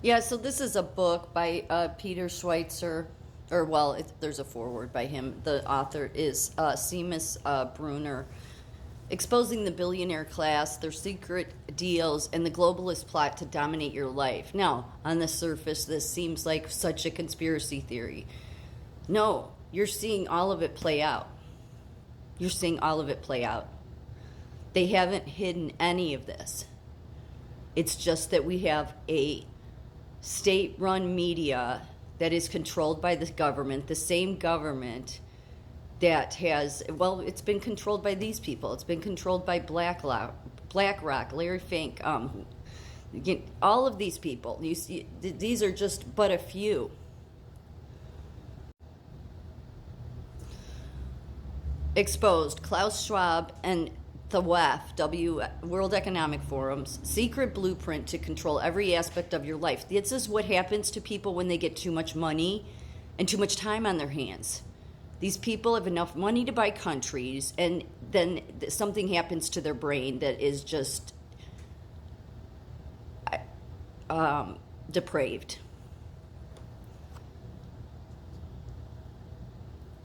Yeah, so this is a book by Peter Schweitzer, or well, there's a foreword by him. The author is Seamus Bruner, exposing the billionaire class, their secret deals, and the globalist plot to dominate your life. Now, on the surface, this seems like such a conspiracy theory. No, you're seeing all of it play out. You're seeing all of it play out. They haven't hidden any of this. It's just that we have a state-run media that is controlled by the government, the same government that has, well, it's been controlled by these people. It's been controlled by BlackRock, Larry Fink, all of these people. You see, these are just but a few. Exposed Klaus Schwab and the WEF, World Economic Forum's secret blueprint to control every aspect of your life. This is what happens to people when they get too much money and too much time on their hands. These people have enough money to buy countries, and then something happens to their brain that is just depraved.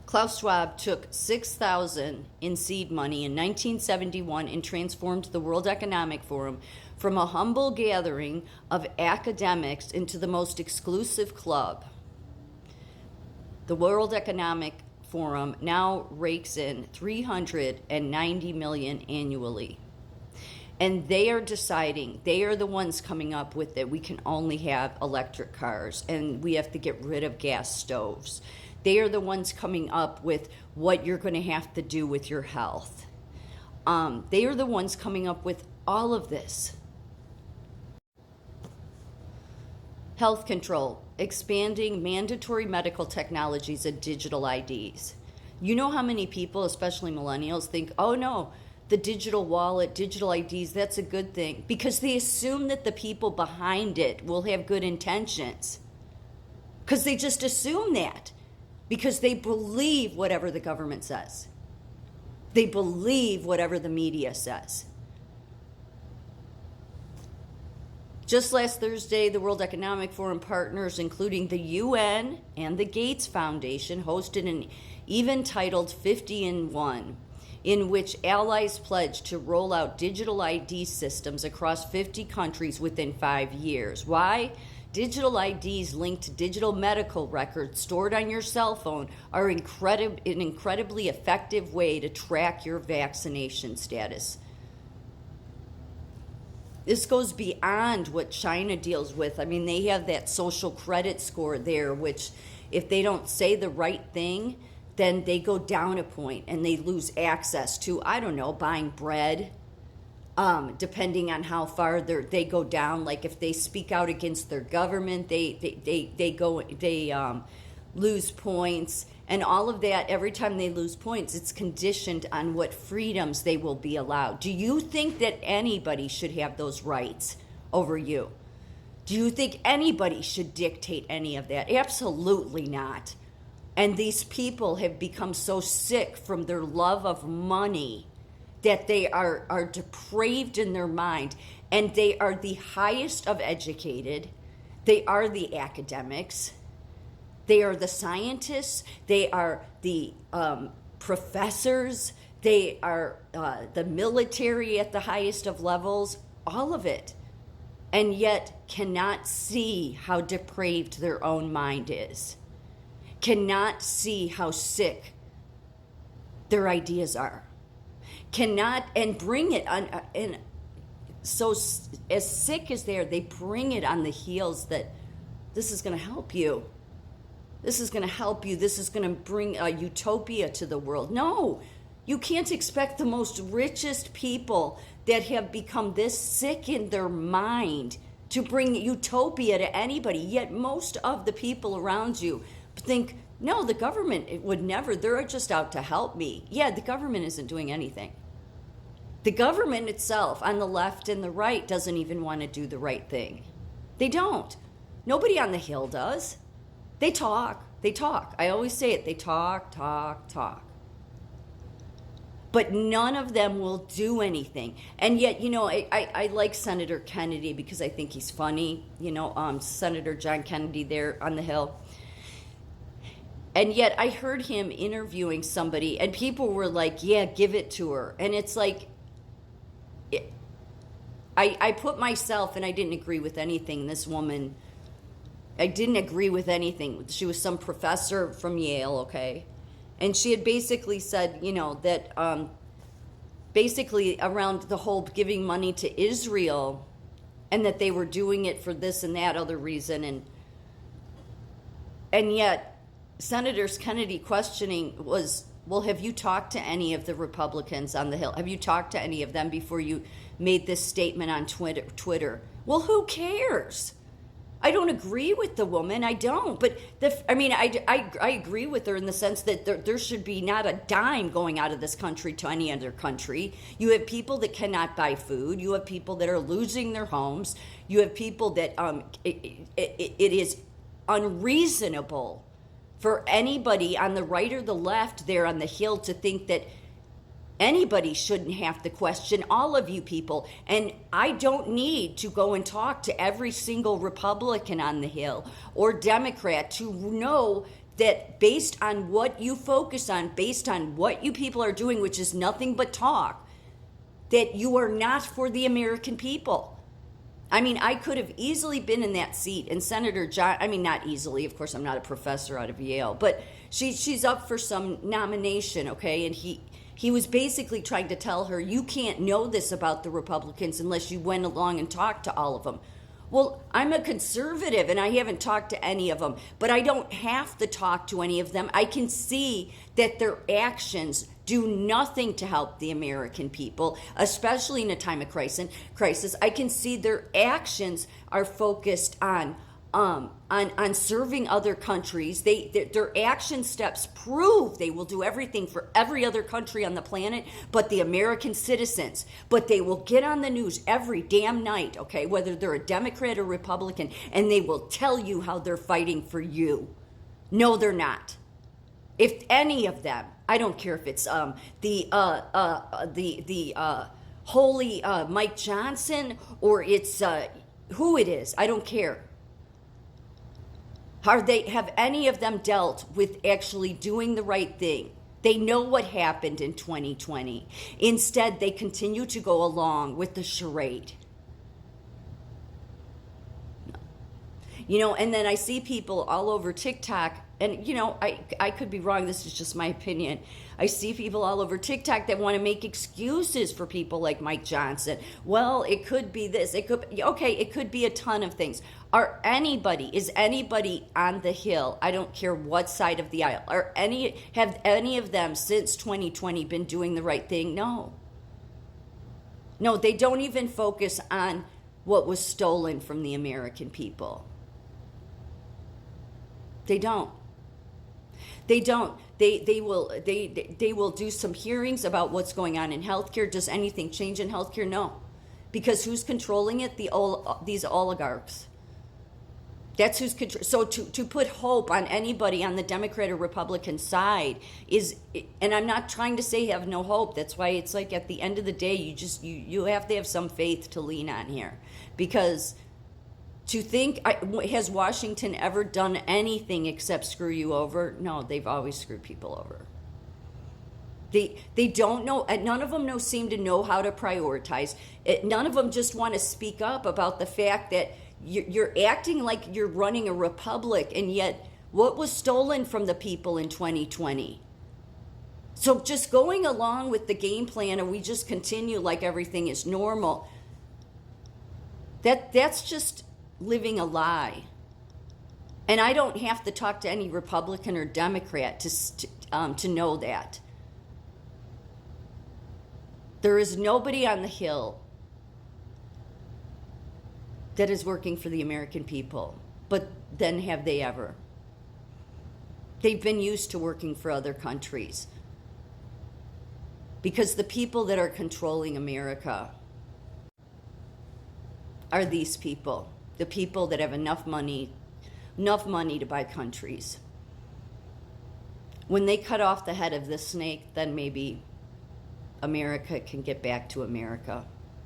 Klaus Schwab took $6,000 in seed money in 1971 and transformed the World Economic Forum from a humble gathering of academics into the most exclusive club. The World Economic Forum now rakes in $390 million annually. And they are deciding, they are the ones coming up with that we can only have electric cars and we have to get rid of gas stoves. They are the ones coming up with what you're going to have to do with your health. They are the ones coming up with all of this. Health control, expanding mandatory medical technologies and digital IDs. You know how many people, especially millennials, think, oh no, the digital wallet, digital IDs, that's a good thing. Because they assume that the people behind it will have good intentions. Because they just assume that. Because they believe whatever the government says. They believe whatever the media says. Just last Thursday, the World Economic Forum partners, including the UN and the Gates Foundation, hosted an event titled 50 in 1, in which allies pledged to roll out digital ID systems across 50 countries within 5 years. Why? Digital IDs linked to digital medical records stored on your cell phone are an incredibly effective way to track your vaccination status. This goes beyond what China deals with. I mean, they have that social credit score there, which if they don't say the right thing, then they go down a point and they lose access to, I don't know, buying bread. Depending on how far they go down, like if they speak out against their government, they lose points, and all of that. Every time they lose points, it's conditioned on what freedoms they will be allowed. Do you think that anybody should have those rights over you? Do you think anybody should dictate any of that? Absolutely not. And these people have become so sick from their love of money that they are depraved in their mind, and they are the highest of educated. They are the academics. They are the scientists. They are the professors. They are the military at the highest of levels, all of it, and yet cannot see how depraved their own mind is, cannot see how sick their ideas are. Cannot, and bring it on, and so as sick as they bring it on the heels that this is going to help you. This is going to help you. This is going to bring a utopia to the world. No, you can't expect the most richest people that have become this sick in their mind to bring utopia to anybody. Yet most of the people around you think, no, the government would never. They're just out to help me. Yeah, the government isn't doing anything. The government itself, on the left and the right, doesn't even want to do the right thing. They don't. Nobody on the Hill does. They talk. They talk. I always say it. They talk, talk, talk. but none of them will do anything. And yet, I like Senator Kennedy because I think he's funny, Senator John Kennedy there on the Hill. And yet I heard him interviewing somebody and people were like, yeah, give it to her. And it's like, I put myself, and I didn't agree with anything. This woman, I didn't agree with anything. She was some professor from Yale, okay? And she had basically said, that basically around the whole giving money to Israel and that they were doing it for this and that other reason. And yet Senators Kennedy questioning was, well, have you talked to any of the Republicans on the Hill? Have you talked to any of them before you made this statement on Twitter? Well, who cares? I don't agree with the woman. I don't. But I agree with her in the sense that there should be not a dime going out of this country to any other country. You have people that cannot buy food. You have people that are losing their homes. You have people that it is unreasonable for anybody on the right or the left there on the Hill to think that anybody shouldn't have to question all of you people. And I don't need to go and talk to every single Republican on the Hill or Democrat to know that based on what you focus on, based on what you people are doing, which is nothing but talk, that you are not for the American people. I mean, I could have easily been in that seat, and Senator John, not easily, of course, I'm not a professor out of Yale, but she's up for some nomination, okay, and he was basically trying to tell her, you can't know this about the Republicans unless you went along and talked to all of them. Well, I'm a conservative and I haven't talked to any of them, but I don't have to talk to any of them. I can see that their actions do nothing to help the American people, especially in a time of crisis. I can see their actions are focused on serving other countries. Their action steps prove they will do everything for every other country on the planet but the American citizens. But they will get on the news every damn night, okay, whether they're a Democrat or Republican, and they will tell you how they're fighting for you. No, they're not. If any of them, I don't care if it's the holy Mike Johnson or it's who it is, I don't care. Have any of them dealt with actually doing the right thing? They know what happened in 2020. Instead, they continue to go along with the charade. And then I see people all over TikTok, and I could be wrong, this is just my opinion. I see people all over TikTok that want to make excuses for people like Mike Johnson. Well, it could be this, it could be a ton of things. Is anybody on the Hill, I don't care what side of the aisle, have any of them since 2020 been doing the right thing? No, they don't even focus on what was stolen from the American people. They don't. They will do some hearings about what's going on in healthcare. Does anything change in healthcare? No. Because who's controlling it? These oligarchs. That's who's control. So to put hope on anybody on the Democrat or Republican side is, and I'm not trying to say have no hope. That's why it's like at the end of the day, you have to have some faith to lean on here, because to think, has Washington ever done anything except screw you over? No, they've always screwed people over. They don't know, none of them seem to know how to prioritize. None of them just want to speak up about the fact that you're acting like you're running a republic, and yet what was stolen from the people in 2020? So just going along with the game plan, and we just continue like everything is normal, that's just living a lie. And I don't have to talk to any Republican or Democrat to know that. There is nobody on the Hill that is working for the American people. But then have they ever? They've been used to working for other countries. Because the people that are controlling America are these people. The people that have enough money to buy countries. When they cut off the head of the snake, then maybe America can get back to America.